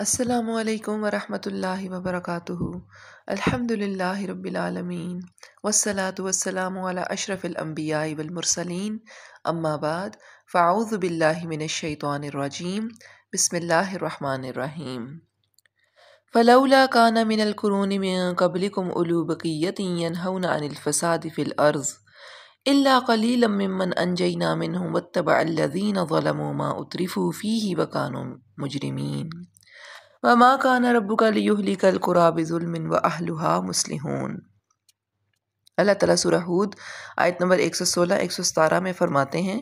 السلام علیکم ورحمۃ اللہ وبرکاتہ۔ الحمد للہ رب العالمین والصلاة والسلام علی اشرف الانبیاء والمرسلین، اما بعد فاعوذ باللہ من الشیطان الرجیم، بسم اللہ الرحمن الرحیم۔ فلولا کان من القرون من قبلکم اولو بقیۃ ینہون عن الفساد فی الارض الا قلیلا ممن انجینا منہم واتبع الذین ظلموا ما اترفوا فیہ وکانوا مجرمین۔ وما كان ربك ليهلك القرى بظلم واهلها مصلحون۔ اللہ تعالیٰ سورہ ہود آیت نمبر 116 117 میں فرماتے ہیں،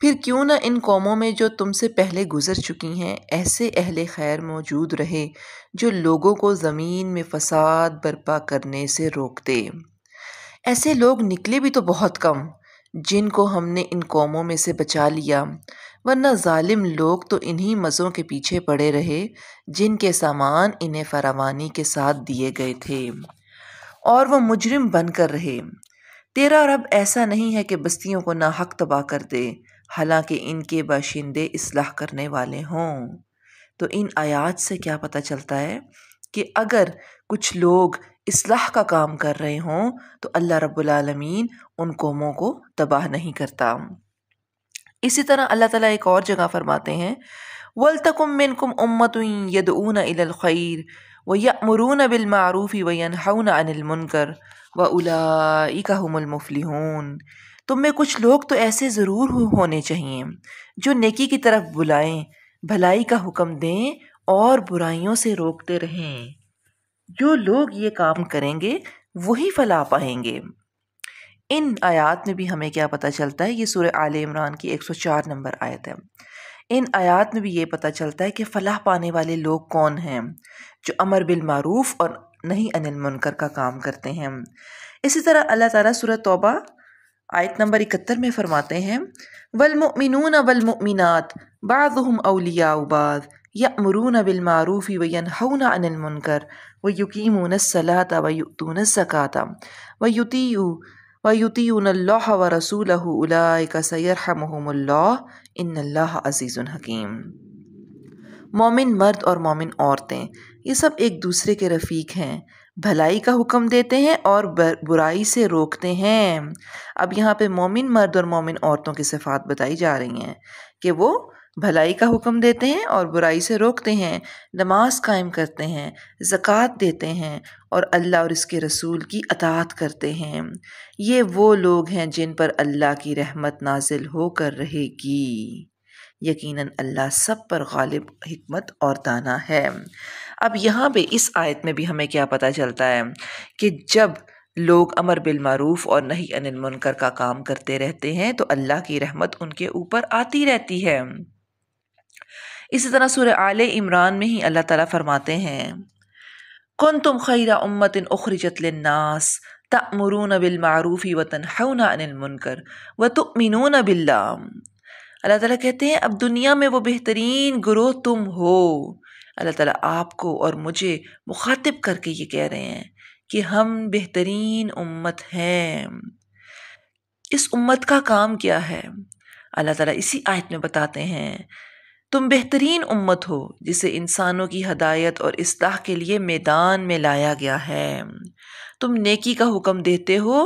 پھر کیوں نہ ان قوموں میں جو تم سے پہلے گزر چکی ہیں ایسے اہل خیر موجود رہے جو لوگوں کو زمین میں فساد برپا کرنے سے روکتے۔ ایسے لوگ نکلے بھی تو بہت کم جن کو ہم نے ان قوموں میں سے بچا لیا، ورنہ ظالم لوگ تو انہی مزوں کے پیچھے پڑے رہے جن کے سامان انہیں فراوانی کے ساتھ دیے گئے تھے، اور وہ مجرم بن کر رہے۔ تیرا رب ایسا نہیں ہے کہ بستیوں کو ناحق تباہ کر دے، حالانکہ ان کے باشندے اصلاح کرنے والے ہوں۔ تو ان آیات سے کیا پتہ چلتا ہے کہ اگر کچھ لوگ اصلاح کا کام کر رہے ہوں تو اللہ رب العالمین ان قوموں کو تباہ نہیں کرتا۔ اسی طرح اللہ تعالیٰ ایک اور جگہ فرماتے ہیں، وَلْتَكُن مِّنكُمْ أُمَّةٌ يَدْعُونَ إِلَى الْخَيْرِ وَيَأْمُرُونَ بِالْمَعْرُوفِ وَيَنْهَوْنَ عَنِ الْمُنكَرِ وَأُولَٰئِكَ هُمُ الْمُفْلِحُونَ۔ تم میں کچھ لوگ تو ایسے ضرور ہونے چاہیے جو نیکی کی طرف بلائیں، بھلائی کا حکم دیں اور برائیوں سے روکتے رہیں۔ جو لوگ یہ کام کریں گے وہی فلاح پائیں گے۔ ان آیات میں بھی ہمیں کیا پتہ چلتا ہے، یہ سورہ آل عمران کی 104 نمبر آیت ہے۔ ان آیات میں بھی یہ پتہ چلتا ہے کہ فلاح پانے والے لوگ کون ہیں، جو امر بالمعروف اور نہی عن المنکر کا کام کرتے ہیں۔ اسی طرح اللہ تعالیٰ سورہ توبہ آیت نمبر 71 میں فرماتے ہیں، والمؤمنون والمؤمنات بعضهم اولیاء بعض یأمرون بالمعروف وینہون عن المنکر ویقیمون الصلاة ویؤتون الزکاة وَيُطِيعُونَ اللَّهَ وَرَسُولَهُ أُولَٰئِكَ سَيَرْحَمُهُمُ اللَّهُ إِنَّ اللَّهَ عَزِيزٌ حَكِيمٌ۔ مومن مرد اور مومن عورتیں یہ سب ایک دوسرے کے رفیق ہیں، بھلائی کا حکم دیتے ہیں اور برائی سے روکتے ہیں۔ اب یہاں پہ مومن مرد اور مومن عورتوں کی صفات بتائی جا رہی ہیں کہ وہ بھلائی کا حکم دیتے ہیں اور برائی سے روکتے ہیں، نماز قائم کرتے ہیں، زکوٰۃ دیتے ہیں اور اللہ اور اس کے رسول کی اطاعت کرتے ہیں۔ یہ وہ لوگ ہیں جن پر اللہ کی رحمت نازل ہو کر رہے گی۔ یقیناً اللہ سب پر غالب، حکمت اور دانا ہے۔ اب یہاں پہ اس آیت میں بھی ہمیں کیا پتہ چلتا ہے کہ جب لوگ امر بالمعروف اور نہی عن المنکر کا کام کرتے رہتے ہیں تو اللہ کی رحمت ان کے اوپر آتی رہتی ہے۔ اسی طرح سورہ آل عمران میں ہی اللہ تعالیٰ فرماتے ہیں، کنتم خیر امۃ اخرجت للناس تأمرون بالمعروف وتنہون عن المنکر وتؤمنون باللہ۔ اللہ تعالیٰ کہتے ہیں اب دنیا میں وہ بہترین گروہ تم ہو۔ اللہ تعالیٰ آپ کو اور مجھے مخاطب کر کے یہ کہہ رہے ہیں کہ ہم بہترین امت ہیں۔ اس امت کا کام کیا ہے؟ اللہ تعالیٰ اسی آیت میں بتاتے ہیں، تم بہترین امت ہو جسے انسانوں کی ہدایت اور اصلاح کے لیے میدان میں لایا گیا ہے۔ تم نیکی کا حکم دیتے ہو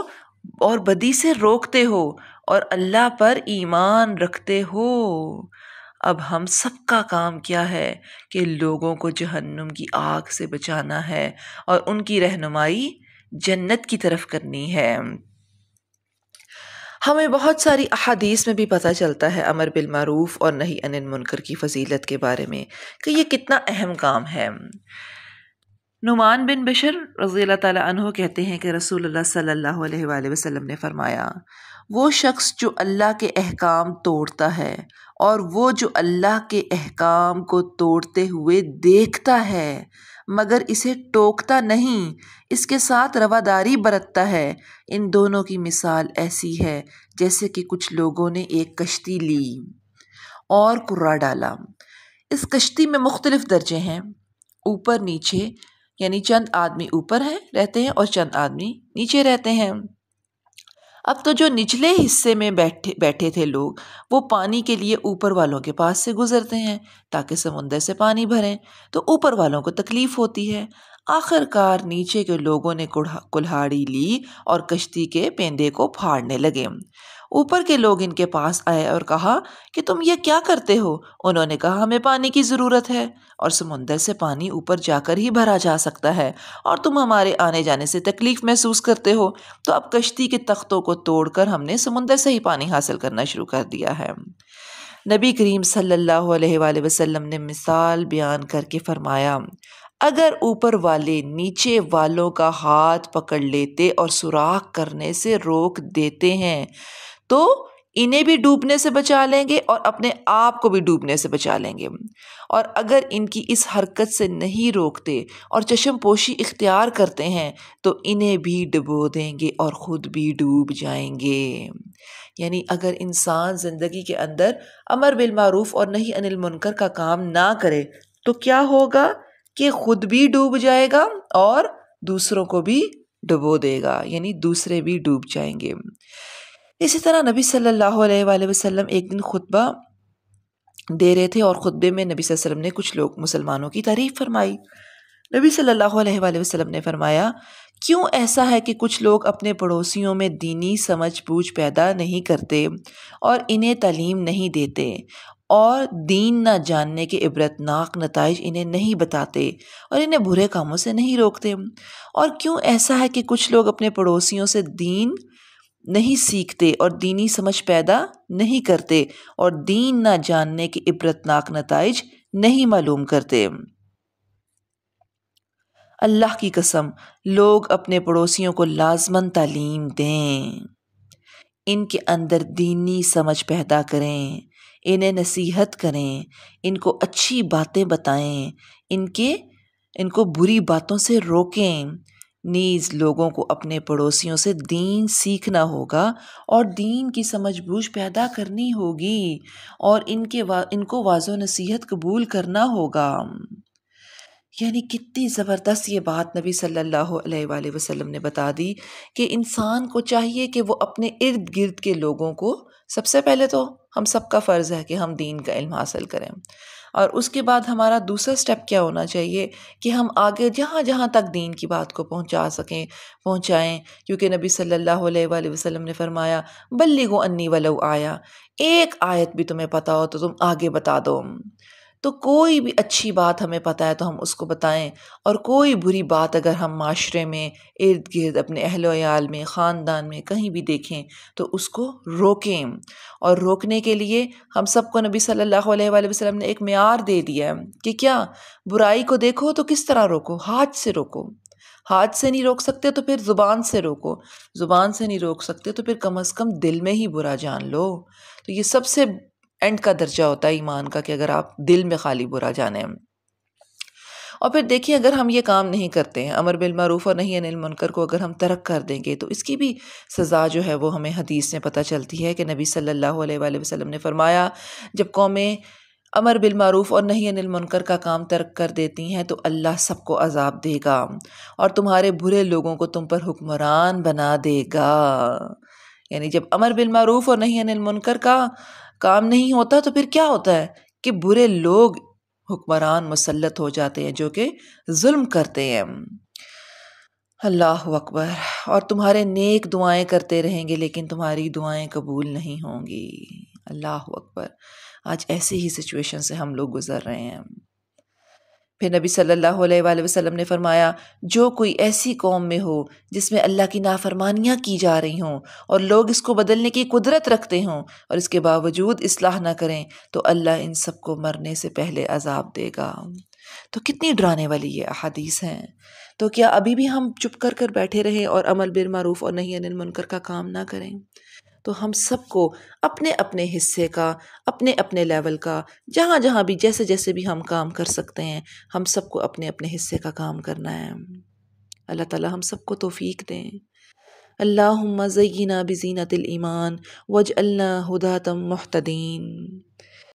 اور بدی سے روکتے ہو اور اللہ پر ایمان رکھتے ہو۔ اب ہم سب کا کام کیا ہے کہ لوگوں کو جہنم کی آگ سے بچانا ہے اور ان کی رہنمائی جنت کی طرف کرنی ہے۔ ہمیں بہت ساری احادیث میں بھی پتہ چلتا ہے امر بالمعروف اور نہی عن المنکر کی فضیلت کے بارے میں کہ یہ کتنا اہم کام ہے۔ نعمان بن بشر رضی اللہ تعالیٰ عنہ کہتے ہیں کہ رسول اللہ صلی اللہ علیہ وآلہ وسلم نے فرمایا، وہ شخص جو اللہ کے احکام توڑتا ہے اور وہ جو اللہ کے احکام کو توڑتے ہوئے دیکھتا ہے مگر اسے ٹوکتا نہیں، اس کے ساتھ رواداری برتتا ہے، ان دونوں کی مثال ایسی ہے جیسے کہ کچھ لوگوں نے ایک کشتی لی اور کرہ ڈالا۔ اس کشتی میں مختلف درجے ہیں، اوپر نیچے، یعنی چند آدمی اوپر رہتے ہیں اور چند آدمی نیچے رہتے ہیں۔ اب تو جو نچلے حصے میں بیٹھے تھے لوگ، وہ پانی کے لیے اوپر والوں کے پاس سے گزرتے ہیں تاکہ سمندر سے پانی بھریں، تو اوپر والوں کو تکلیف ہوتی ہے۔ آخر کار نیچے کے لوگوں نے کلہاڑی لی اور کشتی کے پیندے کو پھاڑنے لگے۔ اوپر کے لوگ ان کے پاس آئے اور کہا کہ تم یہ کیا کرتے ہو؟ انہوں نے کہا ہمیں پانی کی ضرورت ہے اور سمندر سے پانی اوپر جا کر ہی بھرا جا سکتا ہے، اور تم ہمارے آنے جانے سے تکلیف محسوس کرتے ہو، تو اب کشتی کے تختوں کو توڑ کر ہم نے سمندر سے ہی پانی حاصل کرنا شروع کر دیا ہے۔ نبی کریم صلی اللہ علیہ وآلہ وسلم نے مثال بیان کر کے فرمایا، اگر اوپر والے نیچے والوں کا ہاتھ پکڑ لیتے اور سوراخ کرنے سے روک دیتے ہیں تو انہیں بھی ڈوبنے سے بچا لیں گے اور اپنے آپ کو بھی ڈوبنے سے بچا لیں گے، اور اگر ان کی اس حرکت سے نہیں روکتے اور چشم پوشی اختیار کرتے ہیں تو انہیں بھی ڈبو دیں گے اور خود بھی ڈوب جائیں گے۔ یعنی اگر انسان زندگی کے اندر امر بالمعروف اور نہی عن المنکر کا کام نہ کرے تو کیا ہوگا کہ خود بھی ڈوب جائے گا اور دوسروں کو بھی ڈبو دے گا، یعنی دوسرے بھی ڈوب جائیں گے۔ اسی طرح نبی صلی اللہ علیہ وآلہ وسلم ایک دن خطبہ دے رہے تھے اور خطبے میں نبی صلی اللہ علیہ وسلم نے کچھ لوگ مسلمانوں کی تعریف فرمائی۔ نبی صلی اللہ علیہ وآلہ وسلم نے فرمایا، کیوں ایسا ہے کہ کچھ لوگ اپنے پڑوسیوں میں دینی سمجھ بوجھ پیدا نہیں کرتے اور انہیں تعلیم نہیں دیتے اور دین نہ جاننے کے عبرتناک نتائج انہیں نہیں بتاتے اور انہیں برے کاموں سے نہیں روکتے، اور کیوں ایسا ہے کہ کچھ لوگ اپنے پڑوسیوں سے دین نہیں سیکھتے اور دینی سمجھ پیدا نہیں کرتے اور دین نہ جاننے کے عبرتناک نتائج نہیں معلوم کرتے۔ اللہ کی قسم، لوگ اپنے پڑوسیوں کو لازماً تعلیم دیں، ان کے اندر دینی سمجھ پیدا کریں، انہیں نصیحت کریں، ان کو اچھی باتیں بتائیں، ان کو بری باتوں سے روکیں۔ نیز لوگوں کو اپنے پڑوسیوں سے دین سیکھنا ہوگا اور دین کی سمجھ بوجھ پیدا کرنی ہوگی اور ان کو واعظ و نصیحت قبول کرنا ہوگا۔ یعنی کتنی زبردست یہ بات نبی صلی اللہ علیہ وآلہ وسلم نے بتا دی کہ انسان کو چاہیے کہ وہ اپنے ارد گرد کے لوگوں کو، سب سے پہلے تو ہم سب کا فرض ہے کہ ہم دین کا علم حاصل کریں، اور اس کے بعد ہمارا دوسرا سٹیپ کیا ہونا چاہیے کہ ہم آگے جہاں جہاں تک دین کی بات کو پہنچا سکیں پہنچائیں، کیونکہ نبی صلی اللہ علیہ وآلہ وسلم نے فرمایا بلغوا انی ولو آیا، ایک آیت بھی تمہیں پتا ہو تو تم آگے بتا دو۔ تو کوئی بھی اچھی بات ہمیں پتہ ہے تو ہم اس کو بتائیں، اور کوئی بری بات اگر ہم معاشرے میں ارد گرد اپنے اہل و عیال میں، خاندان میں کہیں بھی دیکھیں تو اس کو روکیں، اور روکنے کے لیے ہم سب کو نبی صلی اللہ علیہ وآلہ وسلم نے ایک معیار دے دیا ہے کہ کیا برائی کو دیکھو تو کس طرح روکو، ہاتھ سے روکو، ہاتھ سے نہیں روک سکتے تو پھر زبان سے روکو، زبان سے نہیں روک سکتے تو پھر کم از کم دل میں ہی برا جان لو۔ تو یہ سب سے اینڈ کا درجہ ہوتا ہے ایمان کا کہ اگر آپ دل میں خالی برا جانیں۔ اور پھر دیکھیں اگر ہم یہ کام نہیں کرتے ہیں، امر بالمعروف اور نہی عن المنکر کو اگر ہم ترک کر دیں گے تو اس کی بھی سزا جو ہے وہ ہمیں حدیث میں پتہ چلتی ہے کہ نبی صلی اللہ علیہ وآلہ وسلم نے فرمایا، جب قومیں امر بالمعروف اور نہی عن المنکر کا کام ترک کر دیتی ہیں تو اللہ سب کو عذاب دے گا اور تمہارے برے لوگوں کو تم پر حکمران بنا دے گا۔ یعنی جب امر بالمعروف اور نہی عن المنکر کا کام نہیں ہوتا تو پھر کیا ہوتا ہے کہ برے لوگ حکمران مسلط ہو جاتے ہیں جو کہ ظلم کرتے ہیں۔ اللہ اکبر۔ اور تمہارے نیک دعائیں کرتے رہیں گے لیکن تمہاری دعائیں قبول نہیں ہوں گی۔ اللہ اکبر۔ آج ایسی ہی سچویشن سے ہم لوگ گزر رہے ہیں۔ پھر نبی صلی اللہ علیہ وآلہ وسلم نے فرمایا، جو کوئی ایسی قوم میں ہو جس میں اللہ کی نافرمانیاں کی جا رہی ہوں اور لوگ اس کو بدلنے کی قدرت رکھتے ہوں اور اس کے باوجود اصلاح نہ کریں تو اللہ ان سب کو مرنے سے پہلے عذاب دے گا۔ تو کتنی ڈرانے والی یہ احادیث ہیں۔ تو کیا ابھی بھی ہم چپ کر کر بیٹھے رہیں اور امر بالمعروف اور نہی عن المنکر کا کام نہ کریں؟ تو ہم سب کو اپنے اپنے حصے کا، اپنے اپنے لیول کا، جہاں جہاں بھی جیسے جیسے بھی ہم کام کر سکتے ہیں ہم سب کو اپنے اپنے حصے کا کام کرنا ہے۔ اللہ تعالی ہم سب کو توفیق دیں۔ اللہم زینا بزینت الایمان واجعلنا ہداۃ مہتدین۔